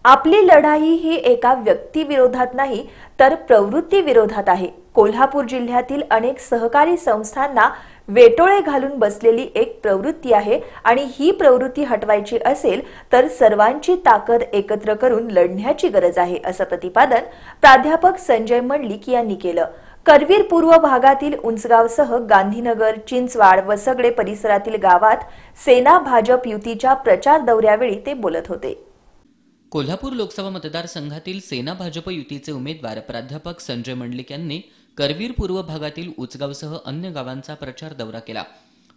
आपली लढाई ही एका व्यक्तीविरोधात नाही तर प्रवृत्तीविरोधात आहे। कोल्हापूर जिल्ह्यातील अनेक सहकारी संस्थांना वेटोळे घालून बसलेली एक प्रवृत्ती आहे आणि ही प्रवृत्ती हटवायची असेल तर सर्वांची ताकद एकत्र करून लढण्याची गरज आहे, असं प्रतिपादन प्राध्यापक संजय मंडलिक यांनी केलं। करवीर पूर्व भागातील उंचगावसह गांधीनगर, चिंचवाड, वसगडे परिसरातील गावात सेना भाजप युतीच्या प्रचार दौऱ्यावेळी ते बोलत होते। कोल्हापूर लोकसभा मतदारसंघातील सेना भाजप युतीचे उमेदवार प्राध्यापक संजय मंडलिक यांनी करवीर पूर्व भागातील उचगावसह अन्य गावांचा प्रचार दौरा केला।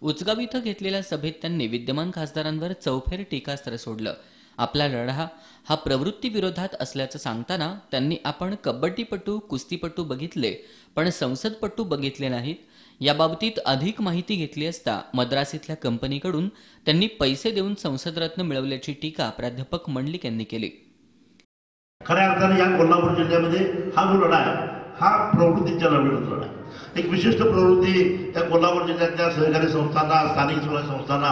उचगाव इथं घेतलेल्या सभेत त्यांनी विद्यमान खासदारांवर चौफेर टीकास्त्र सोडलं। आपला लढा हा प्रवृत्ती विरोधात असल्याचं सांगताना त्यांनी आपण कबड्डीपटू, कुस्तीपटू बघितले पण संसदपटू बघितले नाहीत। याबाबतीत अधिक माहिती घेतली असता मद्रासीतल्या कंपनीकडून त्यांनी पैसे देऊन संसदरत्न मिळवल्याची टीका प्राध्यापक मंडलिक यांनी केली। खऱ्या अर्थाने या कोल्हापूर जिल्ह्यामध्ये हा जो लढा आहे हा प्रवृत्तीच्या लढा आहे। एक विशिष्ट प्रवृत्ती या कोल्हापूर जिल्ह्यातल्या सहकारी संस्थांना, स्थानिक स्वराज्य संस्थांना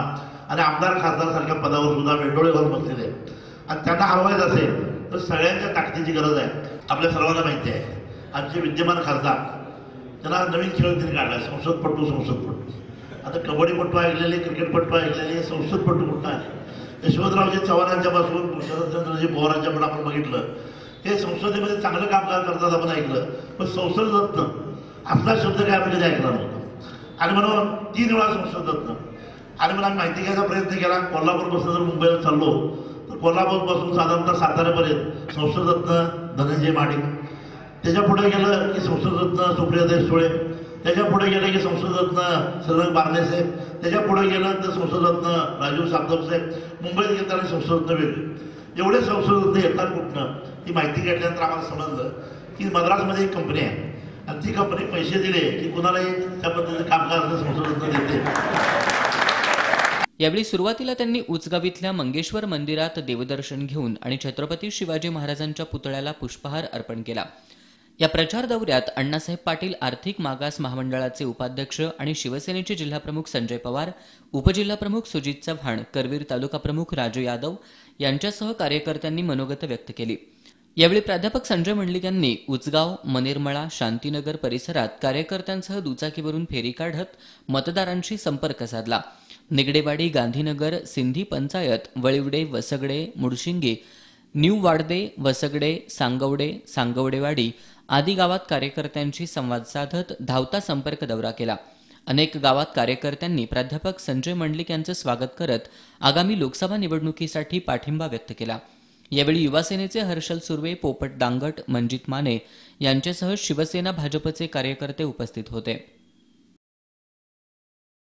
आणि आमदार खासदार सारख्या पदावर सुद्धा वेटोळे घालून बसलेले आहेत आणि त्यांना हरवायचं असेल तर सगळ्यांच्या ताकदीची गरज आहे। आपल्या सर्वांना माहिती आहे आमचे विद्यमान खासदार त्यांना नवीन खेळ त्यांनी काढला, संसदपटू। आता कबड्डीपटू ऐकलेले, क्रिकेटपटू ऐकलेले, संसदपटू कुठं आले? यशवंतरावजी चव्हाणांच्या पासून शरदचंद्रजी पवारांच्या पण आपण बघितलं, हे संसदेमध्ये चांगलं कामकाज करतात आपण ऐकलं, पण संसदरत्न असला शब्द काय आपण कधी ऐकला नव्हता। आणि म्हणून 3 वेळा संसदरत्न आणि मला माहिती घ्यायचा प्रयत्न केला। कोल्हापूरपासून जर मुंबईला चाललो तर कोल्हापूरपासून साधारणतः साताऱ्यापर्यंत संसदरत्न धनंजय माडिक, त्याच्या पुढे गेलं की संसदरत्न सुप्रियाताई सुळे, त्याच्या पुढे गेलं की संसदरत्न सदन बारदेसाहेब, त्याच्या पुढे गेलं तर संसदरत्न राजीव सातवसाहेब, मुंबईत घेताना संसदरत्न वेगळे। एवढे संसदरत्न येतात कुठनं ही माहिती घेतल्यानंतर आम्हाला समजलं की मद्रासमध्ये एक कंपनी आहे आणि ती कंपनी पैसे दिले की कुणालाही त्या पद्धतीचं कामकाज संसदरत्न देते। यावेळी सुरुवातीला त्यांनी उचगाव इथल्या मंगेश्वर मंदिरात देवदर्शन घेऊन आणि छत्रपती शिवाजी महाराजांच्या पुतळ्याला पुष्पहार अर्पण केला। या प्रचार दौऱ्यात अण्णासाहेब पाटील आर्थिक मागास महामंडळाचे उपाध्यक्ष आणि शिवसेनेचे जिल्हाप्रमुख संजय पवार, उपजिल्हाप्रमुख सुजित चव्हाण, करवीर तालुका प्रमुख राजू यादव यांच्यासह कार्यकर्त्यांनी मनोगत व्यक्त केली। यावेळी प्राध्यापक संजय मंडलिक यांनी उचगाव, मनेरमळा, शांतीनगर परिसरात कार्यकर्त्यांसह दुचाकीवरून फेरी काढत मतदारांशी संपर्क साधला। निगडेवाडी, गांधीनगर, सिंधी पंचायत, वळिवडे, वसगडे, मुडशिंगी, न्यू वाडदे, वसगडे, सांगवडेवाडी आदी गावात कार्यकर्त्यांशी संवाद साधत धावता संपर्क दौरा केला। अनेक गावात कार्यकर्त्यांनी प्राध्यापक संजय मंडलिक यांचं स्वागत करत आगामी लोकसभा निवडणुकीसाठी पाठिंबा व्यक्त केला। यावेळी युवासेनेचे हर्षल सुर्वे, पोपट दांगट, मंजित माने यांच्यासह शिवसेना भाजपचे कार्यकर्ते उपस्थित होते।